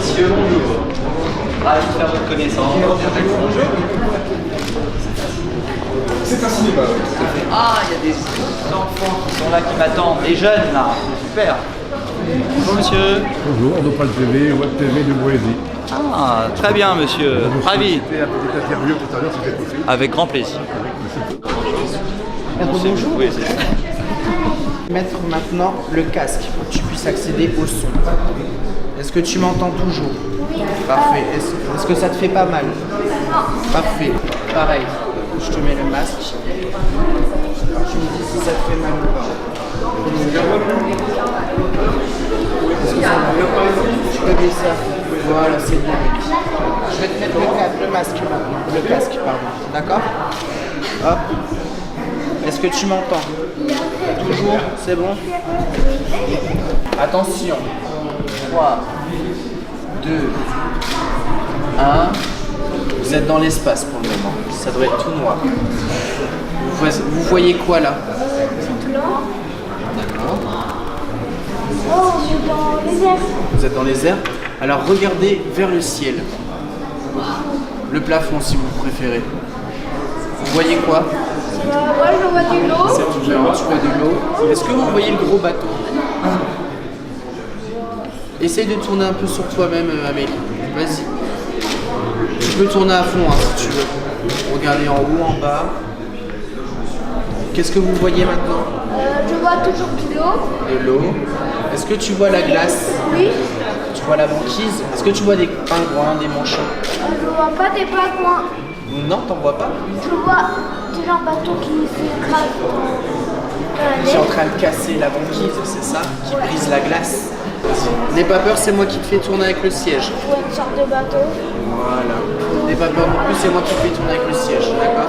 Monsieur, bonjour. Ravi de faire votre connaissance. Bonjour. C'est un cinéma, oui, tout à fait. Ah, il y a des enfants qui sont là, qui m'attendent. Des jeunes, là. Super. Bonjour, monsieur. Bonjour, Nopal TV, Web TV de Boésie. Ah, très bien, monsieur. Ravi. C'était un petit interview tout à l'heure, c'était possible. Avec grand plaisir. Bonjour. Oui, c'est ça. Mettre maintenant le casque pour que tu puisses accéder au son. Est-ce que tu m'entends toujours? Oui. Parfait. Est-ce que ça te fait pas mal? Non. Parfait. Pareil. Je te mets le masque. Tu me dis si ça te fait mal ou pas. Est-ce que ça va? Tu peux baisser. Voilà, c'est bien. Je vais te mettre le masque maintenant. Le casque, pardon. D'accord? Hop. Est-ce que tu m'entends? Toujours? C'est bon? Attention. 3, 2, 1. Vous êtes dans l'espace pour le moment. Ça doit être tout noir. Vous voyez quoi là? D'accord. Oh, je suis dans les airs. Vous êtes dans les airs? Alors regardez vers le ciel. Le plafond si vous préférez. Vous voyez quoi? Moi, je vois du lot. C'est ouvert, tu vois de l'eau. Est-ce que vous voyez le gros bateau? Essaye de tourner un peu sur toi-même, Amélie. Vas-y. Tu peux tourner à fond hein, si tu veux. Regardez en haut, en bas. Qu'est-ce que vous voyez maintenant? Je vois toujours du lot. De l'eau. Est-ce que tu vois la glace? Oui. Tu vois la banquise? Est-ce que tu vois des pingouins, des manchots? Je vois pas des pingouins. Non, t'en vois pas? Je vois déjà un bateau qui s'écrase dans la Je suis en neige. train de casser la banquise, c'est ça? Qui brise la glace. N'aie pas peur, c'est moi qui te fais tourner avec le siège. Je vois une sorte de bateau. Voilà. N'aie pas peur non plus, c'est moi qui te fais tourner avec le siège, d'accord?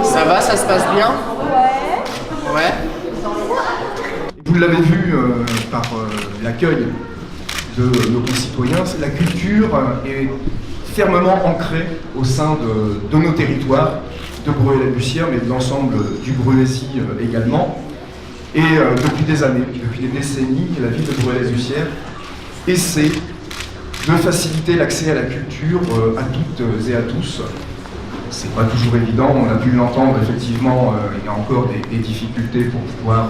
Ça va, ça se passe bien? Ouais. Ouais. Vous l'avez vu par l'accueil de nos concitoyens, la culture est fermement ancrée au sein de nos territoires, de Bruay-la-Bussière, mais de l'ensemble du Bruaisis également. Et depuis des années, depuis des décennies, la ville de Bruay-la-Bussière essaie de faciliter l'accès à la culture à toutes et à tous. C'est pas toujours évident, on a pu l'entendre effectivement, il y a encore des difficultés pour pouvoir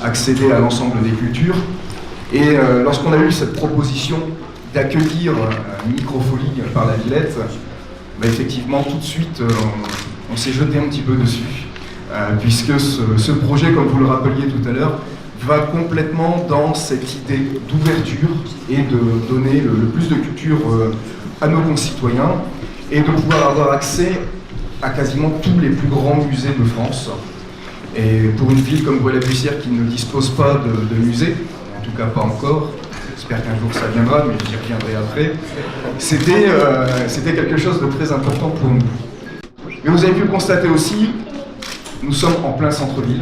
accéder à l'ensemble des cultures. Et lorsqu'on a eu cette proposition d'accueillir Microfolie par la Villette, bah, effectivement tout de suite on s'est jeté un petit peu dessus, puisque ce projet, comme vous le rappeliez tout à l'heure, va complètement dans cette idée d'ouverture et de donner le plus de culture à nos concitoyens et de pouvoir avoir accès à quasiment tous les plus grands musées de France. Et pour une ville comme Bruay-la-Bussière qui ne dispose pas de musée, en tout cas pas encore, j'espère qu'un jour ça viendra, mais j'y reviendrai après, c'était quelque chose de très important pour nous. Mais vous avez pu le constater aussi, nous sommes en plein centre-ville,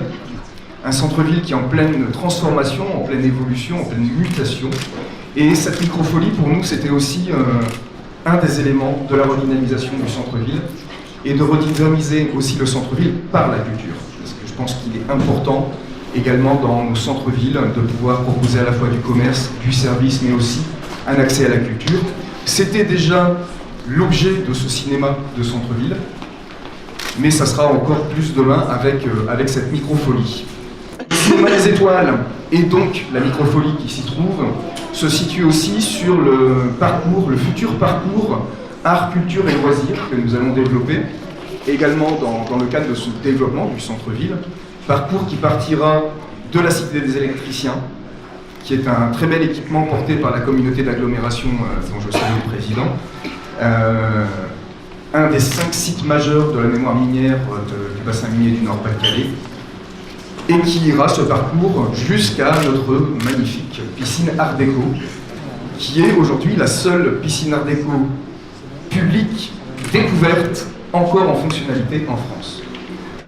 un centre-ville qui est en pleine transformation, en pleine évolution, en pleine mutation. Et cette microfolie, pour nous, c'était aussi un des éléments de la redynamisation du centre-ville et de redynamiser aussi le centre-ville par la culture. Parce que je pense qu'il est important également dans nos centres-villes de pouvoir proposer à la fois du commerce, du service, mais aussi un accès à la culture. C'était déjà l'objet de ce cinéma de centre-ville, mais ça sera encore plus demain avec cette microfolie. Le cinéma des étoiles et donc la microfolie qui s'y trouve se situe aussi sur le futur parcours art, culture et loisirs que nous allons développer, également dans le cadre de ce développement du centre-ville. Parcours qui partira de la Cité des électriciens, qui est un très bel équipement porté par la communauté d'agglomération dont je salue le président. Un des 5 sites majeurs de la mémoire minière du bassin minier du Nord-Pas-de-Calais, et qui ira ce parcours jusqu'à notre magnifique piscine Art Déco, qui est aujourd'hui la seule piscine Art Déco publique découverte encore en fonctionnalité en France.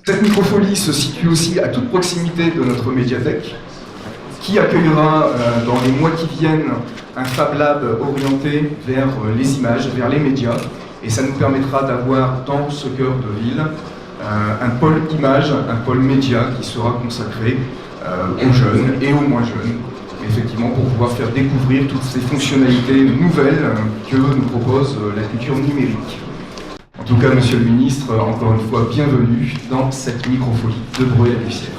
Cette microfolie se situe aussi à toute proximité de notre médiathèque, qui accueillera dans les mois qui viennent un Fab Lab orienté vers les images, vers les médias, et ça nous permettra d'avoir dans ce cœur de ville un pôle image, un pôle média qui sera consacré aux jeunes et aux moins jeunes, effectivement pour pouvoir faire découvrir toutes ces fonctionnalités nouvelles que nous propose la culture numérique. En tout cas, Monsieur le Ministre, encore une fois, bienvenue dans cette microfolie de Bruay-la-Bussière.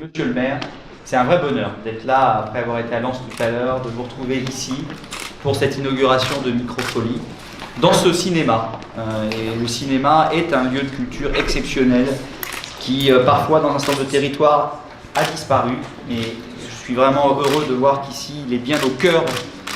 Monsieur le maire, c'est un vrai bonheur d'être là après avoir été à Lens tout à l'heure, de vous retrouver ici pour cette inauguration de Microfolie dans ce cinéma. Et le cinéma est un lieu de culture exceptionnel qui parfois dans un certain nombre de territoires a disparu. Et je suis vraiment heureux de voir qu'ici il est bien au cœur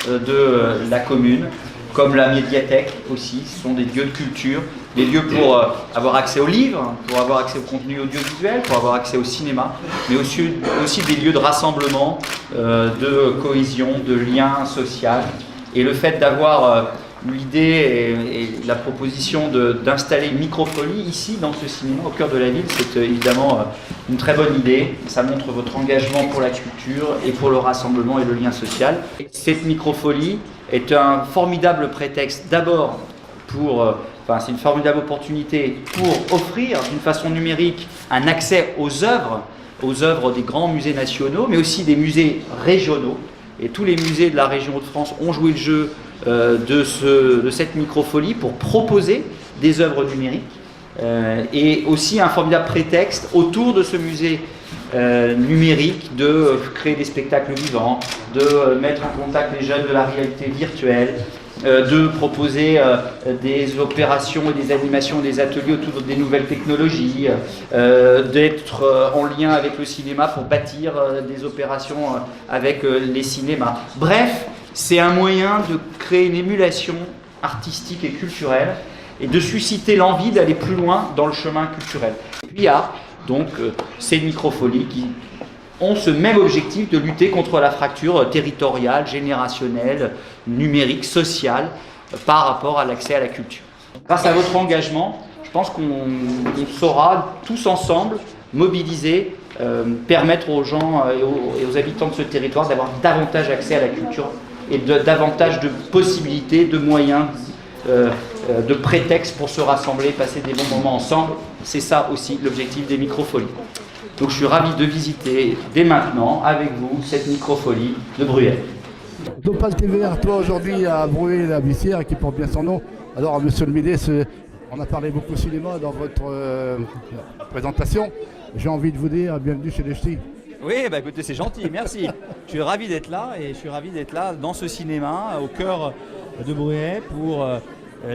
de la commune, comme la médiathèque aussi. Ce sont des lieux de culture, des lieux pour avoir accès aux livres, pour avoir accès au contenu audiovisuel, pour avoir accès au cinéma, mais aussi des lieux de rassemblement, de cohésion, de lien social. Et le fait d'avoir l'idée et la proposition d'installer une microfolie ici, dans ce cinéma, au cœur de la ville, c'est évidemment une très bonne idée. Ça montre votre engagement pour la culture et pour le rassemblement et le lien social. Cette microfolie est un formidable prétexte d'abord pour... c'est une formidable opportunité pour offrir d'une façon numérique un accès aux œuvres des grands musées nationaux, mais aussi des musées régionaux. Et tous les musées de la région Hauts-de-France ont joué le jeu de cette microfolie pour proposer des œuvres numériques. Et aussi un formidable prétexte autour de ce musée numérique de créer des spectacles vivants, de mettre en contact les jeunes de la réalité virtuelle, de proposer des opérations et des animations, des ateliers autour des nouvelles technologies, d'être en lien avec le cinéma pour bâtir des opérations avec les cinémas. Bref, c'est un moyen de créer une émulation artistique et culturelle et de susciter l'envie d'aller plus loin dans le chemin culturel. Et puis il y a donc ces microfolies qui ont ce même objectif de lutter contre la fracture territoriale, générationnelle, numérique, sociale, par rapport à l'accès à la culture. Grâce à votre engagement, je pense qu'on saura tous ensemble mobiliser, permettre aux gens et aux habitants de ce territoire d'avoir davantage accès à la culture et davantage de possibilités, de moyens, de prétextes pour se rassembler, passer des bons moments ensemble. C'est ça aussi l'objectif des microfolies. Donc je suis ravi de visiter dès maintenant avec vous cette microfolie de Bruay. Nopal TV, toi aujourd'hui à Bruay-la-Bussière qui porte bien son nom. Alors Monsieur le ministre, on a parlé beaucoup cinéma dans votre présentation. J'ai envie de vous dire bienvenue chez les Ch'tis. Oui, écoutez, c'est gentil, merci. Je suis ravi d'être là et je suis ravi d'être là dans ce cinéma au cœur de Bruay pour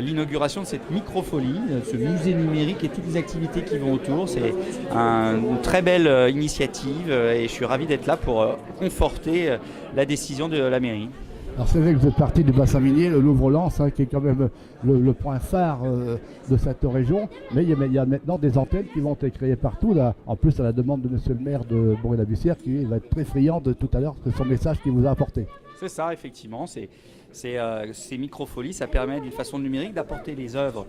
l'inauguration de cette microfolie, ce musée numérique et toutes les activités qui vont autour. C'est une très belle initiative et je suis ravi d'être là pour conforter la décision de la mairie. Alors c'est vrai que vous êtes parti du bassin minier, le Louvre-Lens, qui est quand même le point phare de cette région, mais il y a maintenant des antennes qui vont être créées partout, là. En plus à la demande de Monsieur le maire de Bruay-la-Bussière qui va être très friand de tout à l'heure de son message qu'il vous a apporté. C'est ça, effectivement. Ces microfolies, ça permet d'une façon numérique d'apporter les œuvres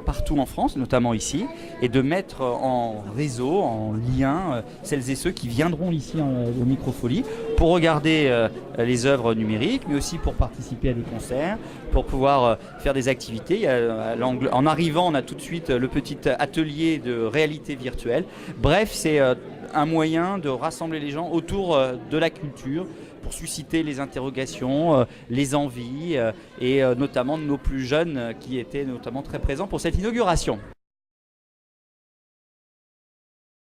partout en France, notamment ici, et de mettre en réseau, en lien, celles et ceux qui viendront ici aux microfolies pour regarder les œuvres numériques, mais aussi pour participer à des concerts, pour pouvoir faire des activités. En arrivant, on a tout de suite le petit atelier de réalité virtuelle. Bref, c'est un moyen de rassembler les gens autour de la culture, pour susciter les interrogations, les envies et notamment de nos plus jeunes qui étaient notamment très présents pour cette inauguration.